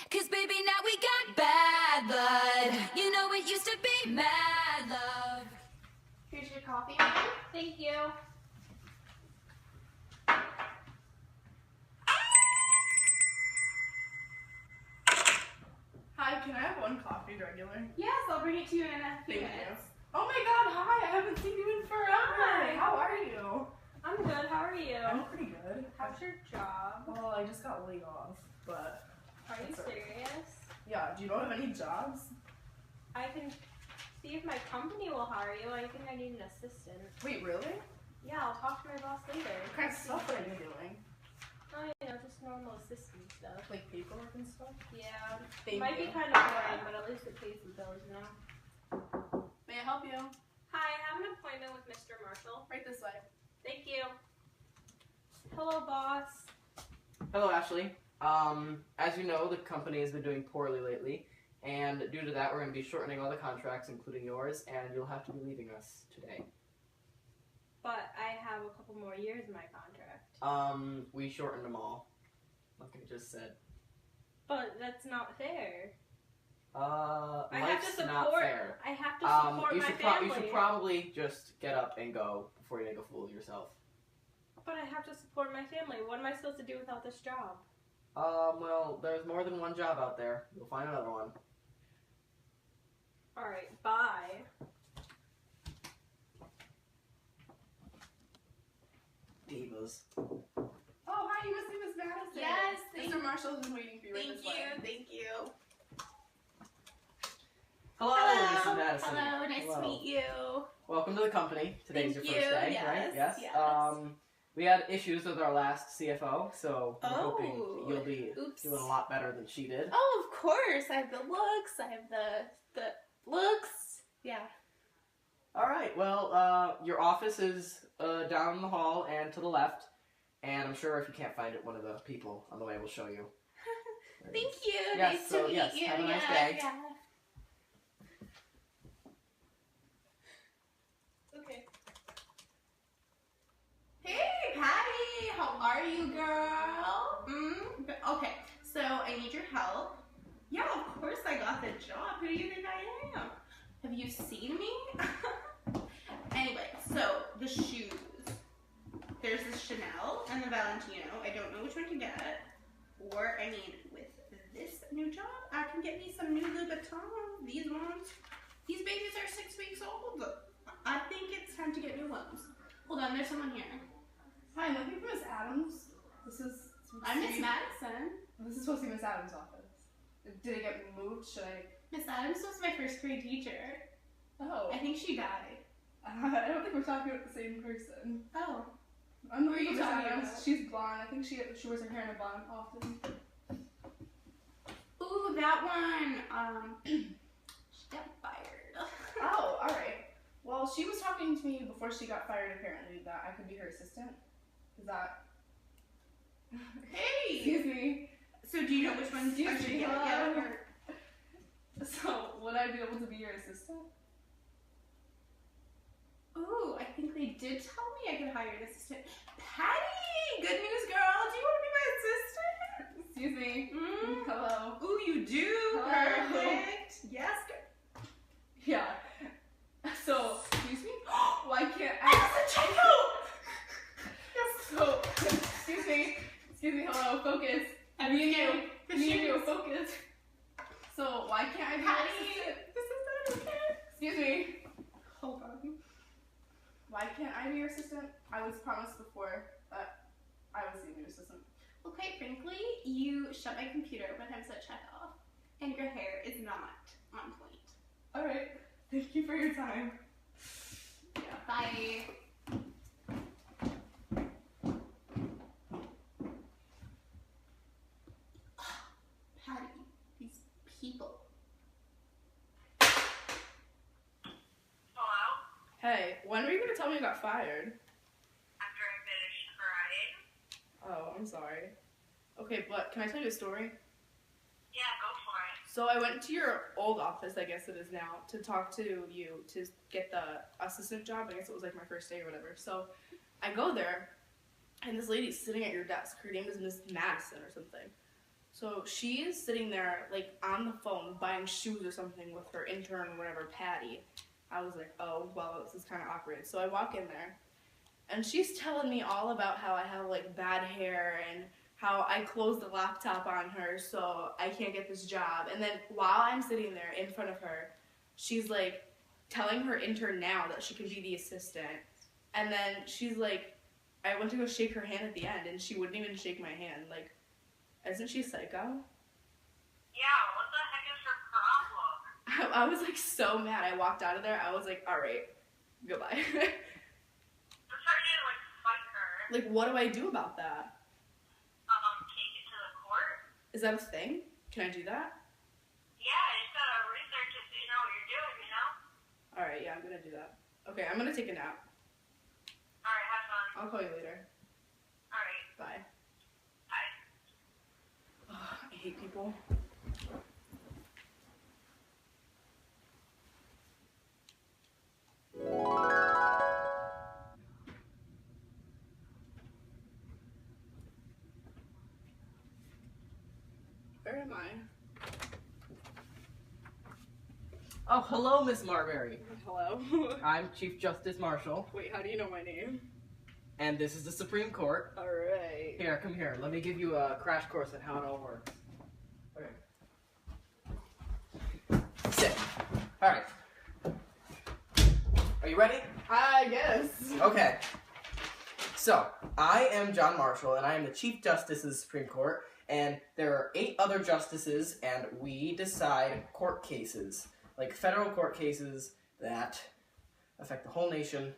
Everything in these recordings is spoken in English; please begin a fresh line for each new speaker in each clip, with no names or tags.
'Cause baby, now we got bad blood. You know it used to be mad love.
Here's your coffee, man.
Thank you.
Hi, can I have one coffee regular?
Yes, I'll bring it to you in a few
Thank you.
minutes.
Oh my god, hi! I haven't seen you in forever!
Hi.
How are you?
I'm good. How are you?
I'm pretty good.
How's your job?
Well, I just got laid off, but...
Are you
That's okay.
serious?
Yeah, do you not have any jobs?
I can see if my company will hire you. I think I need an assistant.
Wait, really?
Yeah, I'll talk to my boss later.
What kind of stuff are you doing?
Oh, you know, just normal assistant stuff.
Like paperwork and stuff?
Yeah.
Thank
It might
you.
be kind of boring, but at least it pays the bills, you know?
May I help you?
Hi, I have an appointment with Mr. Marshall.
Right this way.
Thank you. Hello, boss.
Hello, Ashley. As you know, the company has been doing poorly lately, and due to that, we're going to be shortening all the contracts, including yours, and you'll have to be leaving us today.
But I have a couple more years in my contract.
We shortened them all, like I just said.
But that's not fair.
Life's
I have to support.
not fair.
I have to support
you
my
should
family.
you should probably just get up and go before you make a fool of yourself.
But I have to support my family. What am I supposed to do without this job?
Well, there's more than one job out there. You'll find another one.
Alright, bye.
Divas.
Oh, hi, you must be Miss Madison.
Yes,
Mr. Marshall is waiting for you right this way.
thank you.
Hello, Mrs. Madison.
Hello, nice to meet you.
Welcome to the company. Today's
Thank
your first
you,
day,
yes,
right? Yes.
yes.
We had issues with our last CFO, so I'm
Oh.
hoping you'll be
Oops.
doing a lot better than she did.
Oh, of course. I have the looks. I have the looks. Yeah.
All right. Well, your office is down the hall and to the left, and I'm sure if you can't find it, one of the people on the way will show you.
Thank you.
Yes,
Nice
so,
to meet
yes,
you.
have a nice
yeah,
day.
Yeah. Okay.
Hey, Patty! How are you, girl? Okay, so I need your help. Yeah, of course I got the job. Who do you think I am? Have you seen me? Anyway, so the shoes. There's the Chanel and the Valentino. I don't know which one to get. Or, I mean, with this new job, I can get me some new Louboutin. These ones. These babies are 6 weeks old. I think it's time to get new ones. Hold on, there's someone here.
Hi, I'm looking for Miss Adams.
I'm Miss Madison.
This is supposed to be Miss Adams' office. Did it get moved? Should I...
Miss Adams was my first grade teacher.
Oh.
I think she died.
I don't think we're talking about the same person.
Oh.
I'm
Who are
looking
you
for Miss
talking
Adams.
about?
She's blonde. I think she wears her hair in a bun often.
Ooh, that one. She got fired.
Oh, alright. Well, she was talking to me before she got fired, apparently, that I could be her assistant. Is that...
Hey!
Excuse me.
So do you know which ones
Excuse
I should
me,
get?
hello?
Or...
So, would I be able to be your assistant?
Ooh, I think they did tell me I could hire an assistant. Patty! Good news, girl. Do you want to be my assistant?
Excuse me.
Mm.
Hello.
Ooh, you do.
Hello.
Perfect. Yes.
Yeah. So, excuse me? Why can't
That's
I...
the checkout!
So, excuse me, hello, focus. Me and you, focus. So, why can't I be your
Patty,
assistant?
this is not okay.
Excuse me.
Hold on.
Why can't I be your assistant? I was promised before that I was the new assistant.
Well, quite frankly, you shut my computer when I was at checkoff, and your hair is not on point.
Alright, thank you for your time.
Yeah. Bye. Patty, these people.
Hello?
Hey, when were you going to tell me you got fired?
After I finished crying?
Oh, I'm sorry. Okay, but can I tell you a story?
Yeah, go for it.
So I went to your old office, I guess it is now, to talk to you to get the assistant job. I guess it was like my first day or whatever. So I go there, and this lady's sitting at your desk. Her name is Miss Madison or something. So she is sitting there, like, on the phone buying shoes or something with her intern, whatever, Patty. I was like, oh, well, this is kind of awkward. So I walk in there, and she's telling me all about how I have, like, bad hair and how I closed the laptop on her so I can't get this job. And then while I'm sitting there in front of her, she's, like, telling her intern now that she can be the assistant. And then she's like, I went to go shake her hand at the end, and she wouldn't even shake my hand. Like, isn't she psycho?
Yeah, what the heck is her problem?
I was, like, so mad. I walked out of there. I was like, all right, goodbye.
Just try to, like, fight her.
Like, what do I do about that?
Take it to the court?
Is that a thing? Can I do that?
Yeah, you just gotta research it so you know what you're doing, you know?
All right, yeah, I'm going to do that. Okay, I'm going to take a nap.
Alright, have fun.
I'll call you later.
Alright,
Bye.
bye.
Ugh, I hate people. Where am I?
Oh, hello, Miss Marbury.
Hello?
I'm Chief Justice Marshall,
Wait, how do you know my name?
and this is the Supreme Court.
Alright.
Here, come here. Let me give you a crash course on how it all works. Okay. Sit. All right. Are you ready?
I guess.
Okay. So, I am John Marshall, and I am the Chief Justice of the Supreme Court, and there are 8 other justices, and we decide court cases, like federal court cases that affect the whole nation,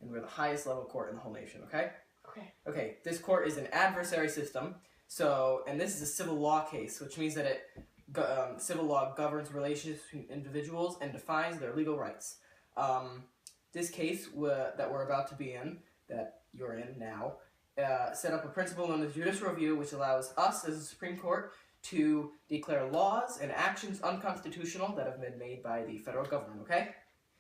and we're the highest level court in the whole nation, okay?
Okay.
Okay, this court is an adversary system, so, and this is a civil law case, which means that civil law governs relations between individuals and defines their legal rights. This case that we're about to be in, that you're in now, set up a principle known as judicial review, which allows us as a Supreme Court to declare laws and actions unconstitutional that have been made by the federal government, okay?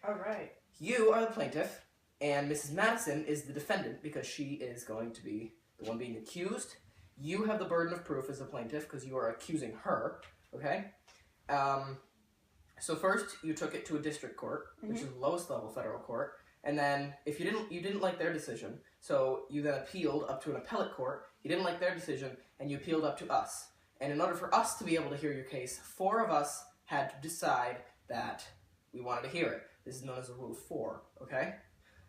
Alright.
You are the plaintiff, and Mrs. Madison is the defendant because she is going to be the one being accused. You have the burden of proof as a plaintiff because you are accusing her, okay? So first, you took it to a district court, which is the lowest level federal court, and then if you didn't like their decision, so you then appealed up to an appellate court. You didn't like their decision, and you appealed up to us. And in order for us to be able to hear your case, 4 of us had to decide that we wanted to hear it. This is known as a Rule 4, okay?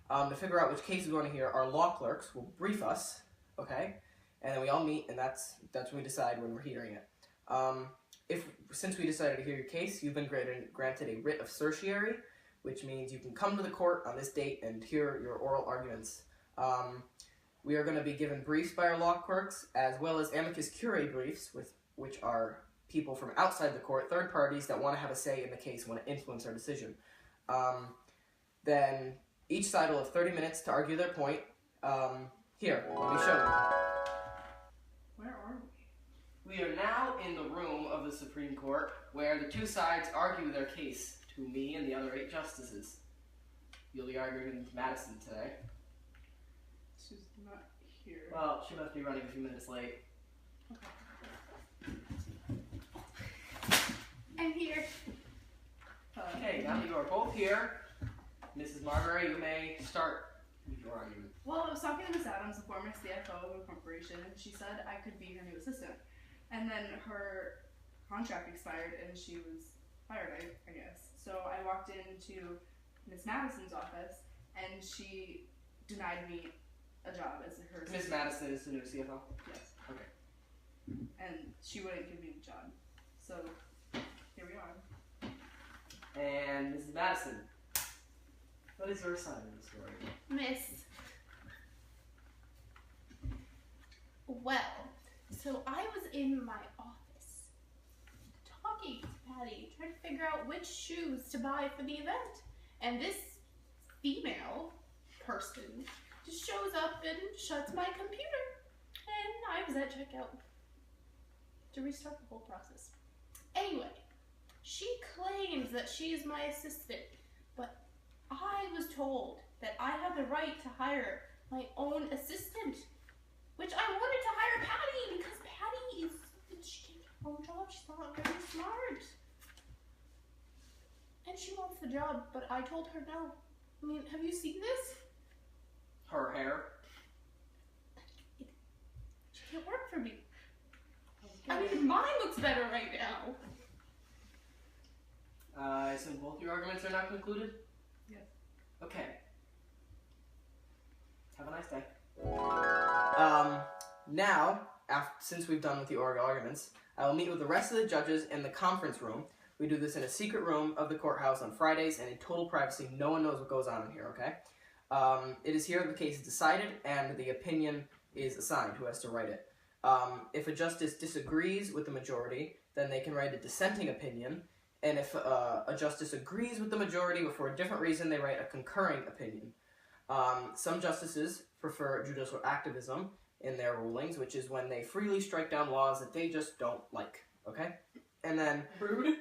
To figure out which case we want to hear, our law clerks will brief us, okay? And then we all meet, and that's when we decide when we're hearing it. Since we decided to hear your case, you've been granted a writ of certiorari, which means you can come to the court on this date and hear your oral arguments. We are going to be given briefs by our law clerks, as well as amicus curiae briefs, which are people from outside the court, third parties that want to have a say in the case, want to influence our decision. Then each side will have 30 minutes to argue their point. Here, let me show you.
Where are we?
We are now in the room of the Supreme Court, where the 2 sides argue their case to me and the other 8 justices. You'll be arguing with Madison today.
She's not here.
Well, she must be running a few minutes late.
I'm here.
Okay, now that you are both here, Mrs. Marbury, you may start with your argument.
Well, I was talking to Miss Adams, the former CFO of a corporation, and she said I could be her new assistant. And then her contract expired, and she was fired, I guess. So I walked into Miss Madison's office, and she denied me a job as her assistant.
Miss Madison is the new CFO?
Yes.
Okay.
And she wouldn't give me the job. So here we are.
And Mrs. Madison, what is your side of the story?
Miss. Well, so I was in my office talking to Patty, trying to figure out which shoes to buy for the event. And this female person just shows up and shuts my computer. And I was at checkout to restart the whole process. Anyway, she claims that she is my assistant, but I was told that I have the right to hire my own assistant, which I wanted to hire Patty because Patty is, she can wrong job. She's not very smart. And she wants the job, but I told her no. I mean, have you seen this?
Her hair.
She can't work for me. I mean, mine looks better right now.
I assume both your arguments are now concluded?
Yes.
Okay. Have a nice day. Now, since we've done with the oral arguments, I will meet with the rest of the judges in the conference room. We do this in a secret room of the courthouse on Fridays and in total privacy. No one knows what goes on in here, okay? It is here that the case is decided and the opinion is assigned, who has to write it. If a justice disagrees with the majority, then they can write a dissenting opinion. And if a justice agrees with the majority but for a different reason, they write a concurring opinion. Some justices prefer judicial activism in their rulings, which is when they freely strike down laws that they just don't like, okay? And then
Rude.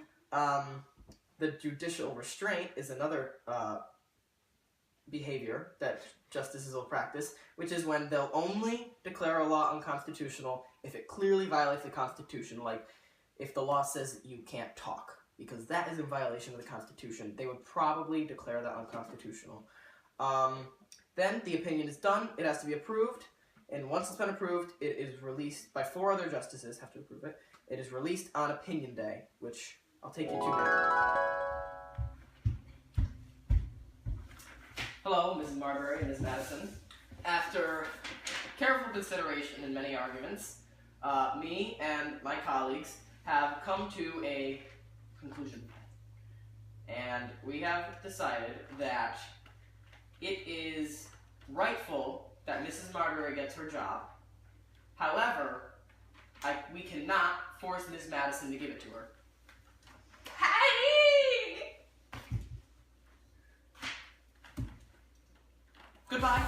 the judicial restraint is another behavior that justices will practice, which is when they'll only declare a law unconstitutional if it clearly violates the Constitution, like if the law says that you can't talk, because that is in violation of the Constitution. They would probably declare that unconstitutional. Then the opinion is done, it has to be approved, and once it's been approved, it is released by 4 other justices, have to approve it. It is released on Opinion Day, which I'll take you to now. Hello, Mrs. Marbury and Ms. Madison. After careful consideration and many arguments, me and my colleagues have come to a conclusion. And we have decided that it is rightful that Mrs. Marbury gets her job. However, we cannot force Ms. Madison to give it to her.
Patty!
Goodbye.